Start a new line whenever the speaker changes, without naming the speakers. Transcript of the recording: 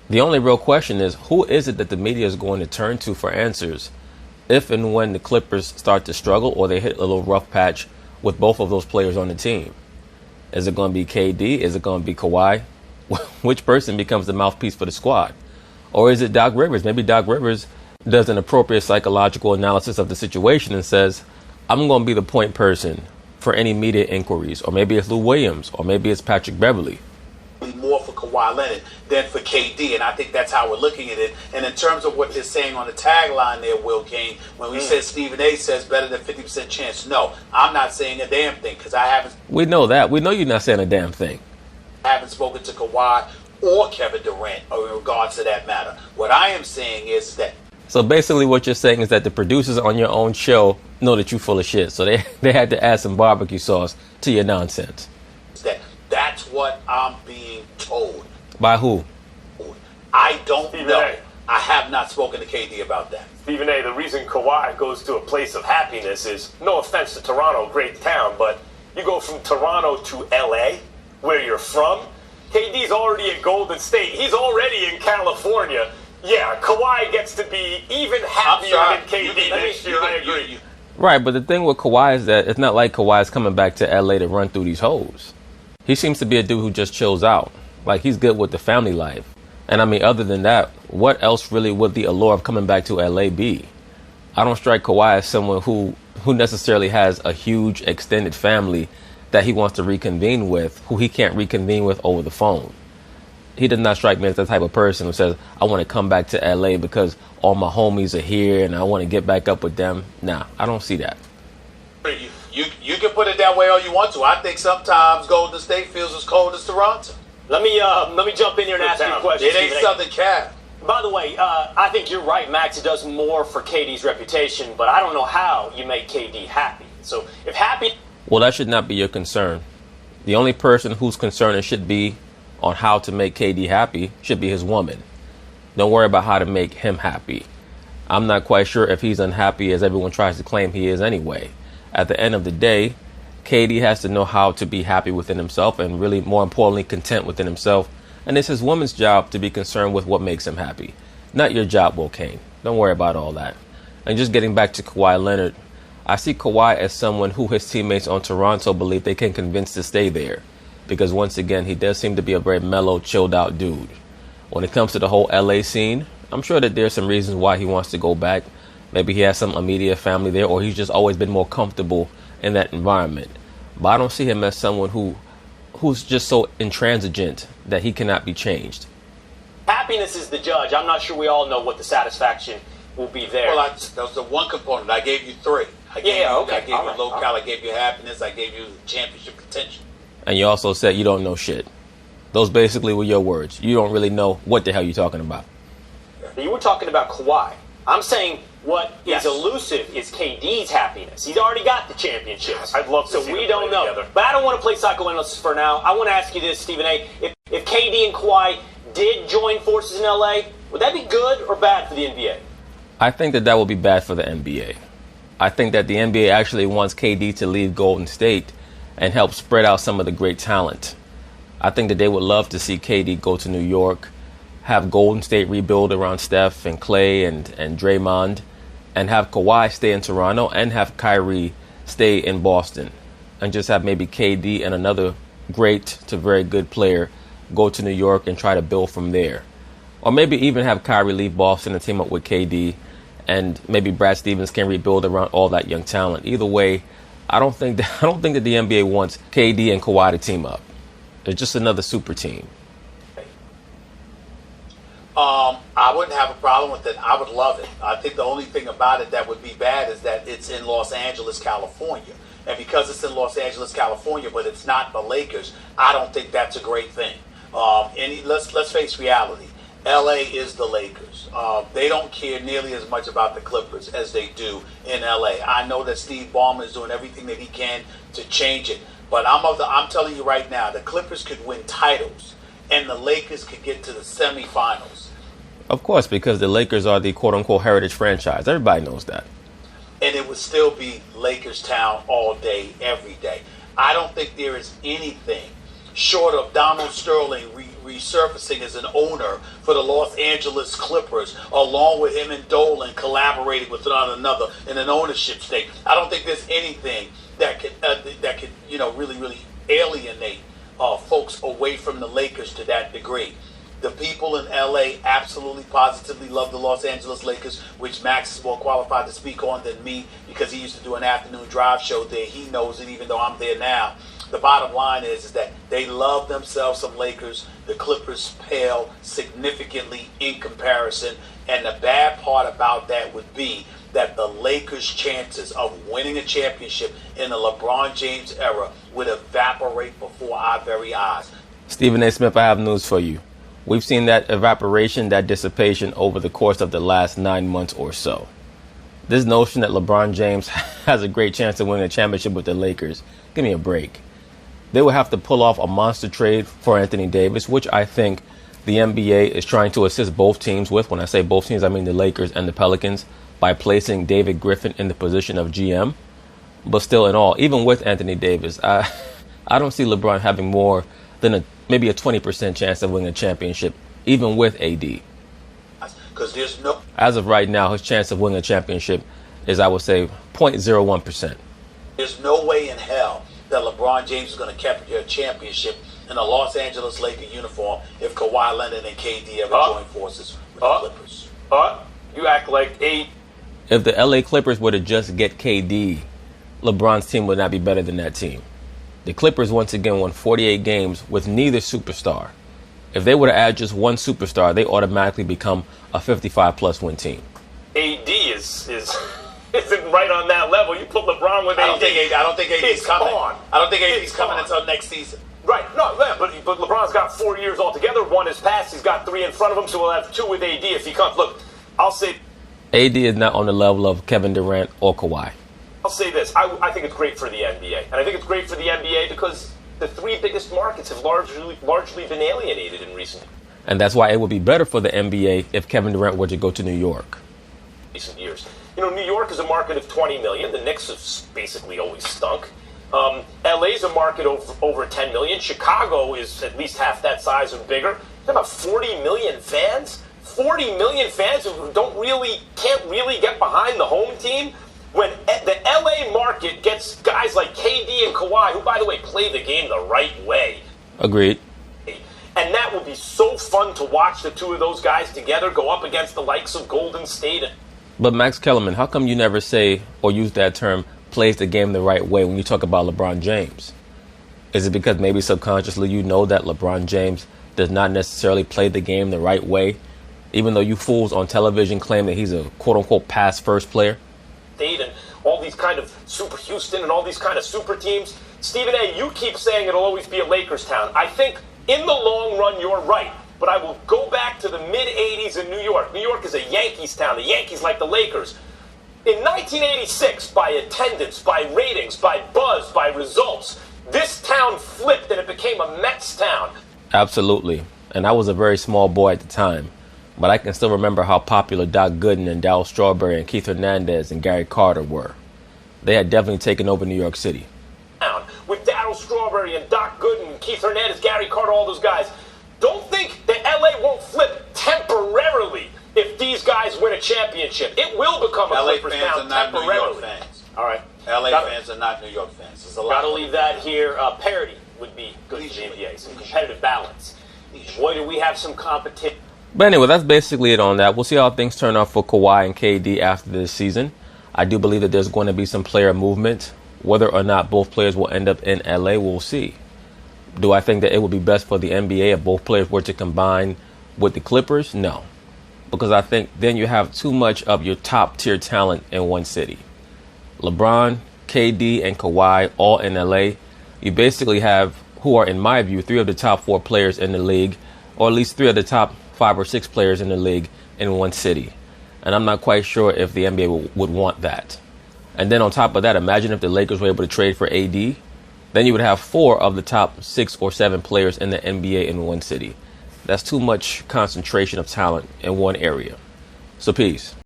The only real question is, who is it that the media is going to turn to for answers if and when the Clippers start to struggle or they hit a little rough patch with both of those players on the team? Is it going to be KD? Is it going to be Kawhi? Which person becomes the mouthpiece for the squad? Or is it Doc Rivers? Maybe Doc Rivers does an appropriate psychological analysis of the situation and says, I'm going to be the point person for any media inquiries. Or maybe it's Lou Williams, or maybe it's Patrick Beverley.
More for Kawhi Leonard than for KD, and I think that's how we're looking at it. And in terms of what they're saying on the tagline there, Will Kane, when we said Stephen A says better than 50% chance, no, I'm not saying a damn thing because I haven't.
We know that. We know you're not saying a damn thing.
I haven't spoken to Kawhi or Kevin Durant in regards to that matter. What I am saying is that.
So basically what you're saying is that the producers on your own show know that you're full of shit. So they had to add some barbecue sauce to your nonsense.
That's what I'm being told.
By who?
I don't
Stephen
know.
A.
I have not spoken to KD about that.
Stephen A., the reason Kawhi goes to a place of happiness is, no offense to Toronto, great town, but you go from Toronto to L.A., where you're from. KD's already at Golden State. He's already in California. Yeah, Kawhi gets to be even happier than KD this year. I agree.
Right, but the thing with Kawhi is that it's not like Kawhi's coming back to L.A. to run through these hoes. He seems to be a dude who just chills out. Like, he's good with the family life. And I mean, other than that, what else really would the allure of coming back to LA be? I don't strike Kawhi as someone who necessarily has a huge extended family that he wants to reconvene with, who he can't reconvene with over the phone. He does not strike me as the type of person who says, I want to come back to LA because all my homies are here and I want to get back up with them. Nah, I don't see that.
You can put it that way all you want to. I think sometimes Golden State feels as cold as Toronto.
Let me jump in here and ask you a question.
It ain't Southern Cal.
By the way, I think you're right, Max. It does more for KD's reputation, but I don't know how you make KD happy. So if happy...
Well, that should not be your concern. The only person whose concern it should be on how to make KD happy should be his woman. Don't worry about how to make him happy. I'm not quite sure if he's unhappy as everyone tries to claim he is anyway. At the end of the day, KD has to know how to be happy within himself and really, more importantly, content within himself. And it's his woman's job to be concerned with what makes him happy. Not your job, Will Kane. Don't worry about all that. And just getting back to Kawhi Leonard, I see Kawhi as someone who his teammates on Toronto believe they can convince to stay there. Because once again, he does seem to be a very mellow, chilled out dude. When it comes to the whole LA scene, I'm sure that there's some reasons why he wants to go back. Maybe he has some immediate family there, or he's just always been more comfortable in that environment. But I don't see him as someone who's just so intransigent that he cannot be changed.
Happiness is the judge. I'm not sure we all know what the satisfaction will be there.
Well, that was the one component. I gave you three. I gave you locale, I gave you happiness, I gave you championship contention.
And you also said you don't know shit. Those basically were your words. You don't really know what the hell you're talking about.
You were talking about Kawhi. I'm saying what is elusive is KD's happiness. He's already got the championship.
I'd love to
so
see
we
them
don't
play
know.
together.
But I don't want to play psychoanalysis for now. I want to ask you this, Stephen A. If KD and Kawhi did join forces in LA, would that be good or bad for the NBA?
I think that would be bad for the NBA. I think that the NBA actually wants KD to leave Golden State and help spread out some of the great talent. I think that they would love to see KD go to New York, have Golden State rebuild around Steph and Clay and Draymond, and have Kawhi stay in Toronto and have Kyrie stay in Boston, and just have maybe KD and another great to very good player go to New York and try to build from there. Or maybe even have Kyrie leave Boston and team up with KD, and maybe Brad Stevens can rebuild around all that young talent. Either way, I don't think that the NBA wants KD and Kawhi to team up. They're just another super team.
I wouldn't have a problem with it. I would love it. I think the only thing about it that would be bad is that it's in Los Angeles, California. And because it's in Los Angeles, California, but it's not the Lakers, I don't think that's a great thing. And let's face reality. LA is the Lakers. They don't care nearly as much about the Clippers as they do in LA. I know that Steve Ballmer is doing everything that he can to change it. But I'm telling you right now, the Clippers could win titles and the Lakers could get to the semifinals.
Of course, because the Lakers are the quote-unquote heritage franchise. Everybody knows that.
And it would still be Lakers town all day, every day. I don't think there is anything short of Donald Sterling resurfacing as an owner for the Los Angeles Clippers, along with him and Dolan collaborating with one another in an ownership stake. I don't think there's anything that could really alienate folks away from the Lakers to that degree. The people in LA absolutely positively love the Los Angeles Lakers, which Max is more qualified to speak on than me because he used to do an afternoon drive show there. He knows it even though I'm there now. The bottom line is that they love themselves some Lakers. The Clippers pale significantly in comparison. And the bad part about that would be that the Lakers' chances of winning a championship in the LeBron James era would evaporate before our very eyes.
Stephen A. Smith, I have news for you. We've seen that evaporation, that dissipation over the course of the last 9 months or so. This notion that LeBron James has a great chance of winning a championship with the Lakers, give me a break. They would have to pull off a monster trade for Anthony Davis, which I think the NBA is trying to assist both teams with. When I say both teams, I mean the Lakers and the Pelicans, by placing David Griffin in the position of GM. But still in all, even with Anthony Davis, I don't see LeBron having more than maybe a 20% chance of winning a championship, even with AD.
Because there's no...
As of right now, his chance of winning a championship is, I would say, 0.01%.
There's no way in hell that LeBron James is going to capture a championship in a Los Angeles Lakers uniform if Kawhi Leonard and KD ever join forces with the Clippers.
You act like
If the LA Clippers were to just get KD, LeBron's team would not be better than that team. The Clippers once again won 48 games with neither superstar. If they were to add just one superstar, they automatically become a 55-plus win team.
AD isn't right on that level. You put LeBron with AD.
I don't think AD's coming. I don't think AD's coming until next season.
Right. No, but LeBron's got 4 years altogether. One is passed. He's got 3 in front of him, so we'll have 2 with AD if he comes. Look, I'll say...
AD is not on the level of Kevin Durant or Kawhi.
I'll say this. I think it's great for the NBA. And I think it's great for the NBA because the 3 biggest markets have largely been alienated in recent years.
And that's why it would be better for the NBA if Kevin Durant were to go to New York.
Recent years. You know, New York is a market of 20 million. The Knicks have basically always stunk. LA's a market over 10 million. Chicago is at least half that size or bigger. There's about 40 million fans. 40 million fans who can't really get behind the home team. When the LA market gets guys like KD and Kawhi, who, by the way, play the game the right way.
Agreed.
And that will be so fun to watch the 2 of those guys together go up against the likes of Golden State.
But Max Kellerman, how come you never say or use that term, plays the game the right way, when you talk about LeBron James? Is it because maybe subconsciously you know that LeBron James does not necessarily play the game the right way, even though you fools on television claim that he's a quote-unquote pass-first player?
And all these kind of Super Houston and all these kind of super teams. Stephen A., you keep saying it'll always be a Lakers town. I think in the long run you're right, but I will go back to the mid-'80s in New York. New York is a Yankees town. The Yankees like the Lakers. In 1986, by attendance, by ratings, by buzz, by results, this town flipped and it became a Mets town.
Absolutely. And I was a very small boy at the time. But I can still remember how popular Doc Gooden and Darryl Strawberry and Keith Hernandez and Gary Carter were. They had definitely taken over New York City.
With Darryl Strawberry and Doc Gooden, Keith Hernandez, Gary Carter, all those guys. Don't think that LA won't flip temporarily if these guys win a championship. It will become a Clippers town temporarily.
LA fans are not New York fans.
All right.
LA fans are not New York fans. There's a lot.
Got to leave that here. Parity would be good for the NBA. Some competitive balance. Boy, do we have some competition.
But anyway, that's basically it on that. We'll see how things turn out for Kawhi and KD after this season. I do believe that there's going to be some player movement. Whether or not both players will end up in LA, we'll see. Do I think that it would be best for the NBA if both players were to combine with the Clippers? No. Because I think then you have too much of your top tier talent in one city. LeBron, KD, and Kawhi all in LA. You basically have, who are in my view, 3 of the top 4 players in the league, or at least 3 of the top 5 or 6 players in the league in one city. And I'm not quite sure if the NBA would want that. And then on top of that, imagine if the Lakers were able to trade for AD. Then you would have 4 of the top 6 or 7 players in the NBA in one city. That's too much concentration of talent in one area. So peace.